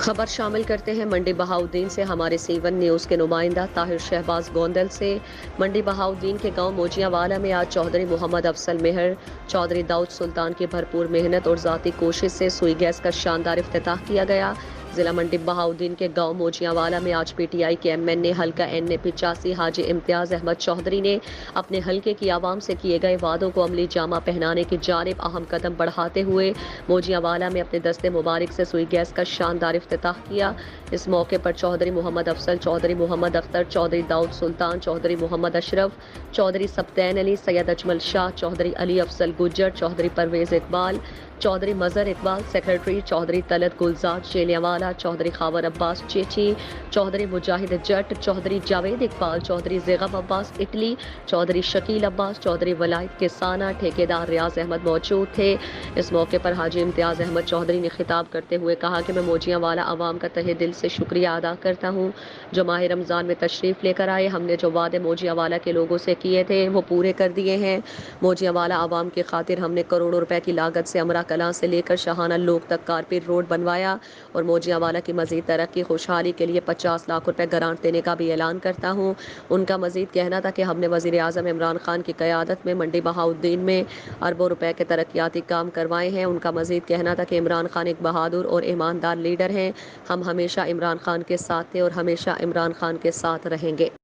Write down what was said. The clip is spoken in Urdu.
خبر شامل کرتے ہیں منڈی بہاؤدین سے ہمارے سی1 نیوز کے نمائندہ طاہر شہباز گوندل سے۔ منڈی بہاؤدین کے گاؤں موجیاں والا میں آج چودھری محمد افضل مہر، چودھری داؤد سلطان کی بھرپور محنت اور ذاتی کوشش سے سوئی گیس کا شاندار افتتاح کیا گیا۔ ضلع منڈی بہاؤدین کے گاؤں موجیاں والا میں آج پی ٹی آئی کے ایم این اے حلقہ N85 حاجی امتیاز احمد چودھری نے اپنے حلقے کی عوام سے کیے گئے وعدوں کو عملی جامہ پہنانے کی جانب اہم قدم بڑھاتے ہوئے موجیاں والا میں اپنے دستے مبارک سے سوئی گیس کا شاندار افتتاح کیا۔ اس موقع پر چودھری محمد افضل، چودھری محمد اختر، چودھری داؤد سلطان، چودھری محمد اشرف، چودھری سبطین علی، سید اجمل شاہ، چودھری علی افضل گجر، چودھری پرویز اقبال، چودھری مظہر اقبال، سیکریٹری چودھری طلعت گلزار جیلیانوالہ، چودھری خاور عباس چیچی، چودھری مجاہد جٹ، چودھری جاوید اقبال، چودھری زیغب عباس اٹلی، چودھری شکیل عباس، چودھری ولایت کسانہ، ٹھیکیدار ریاض احمد موجود تھے۔ اس موقع پر حاجی امتیاز احمد چودھری نے خطاب کرتے ہوئے کہا کہ میں موجیاں والا عوام کا تہہ دل سے شکریہ ادا کرتا ہوں جو ماہ رمضان میں تشریف لے کر آئے۔ ہم نے جو وعدے موجیاں والا کے لوگوں سے کیے تھے وہ پورے کر دیے ہیں۔ موجیاں والا عوام کی خاطر ہم نے کروڑوں روپے کی لاگت سے امرا کلاں سے لے کر شاہانہ لوگ تک کارپیٹ روڈ بنوایا اور موجیاں والا کی مزید ترقی خوشحالی کے لیے 50 لاکھ روپے گرانٹ دینے کا بھی اعلان کرتا ہوں۔ ان کا مزید کہنا تھا کہ ہم نے وزیر اعظم عمران خان کی قیادت میں منڈی بہاؤدین میں اربوں روپے کے ترقیاتی کام کروائے ہیں۔ ان کا مزید کہنا تھا کہ عمران خان ایک بہادر اور ایماندار لیڈر ہیں۔ ہم ہمیشہ عمران خان کے ساتھ تھے اور ہمیشہ عمران خان کے ساتھ رہیں گے۔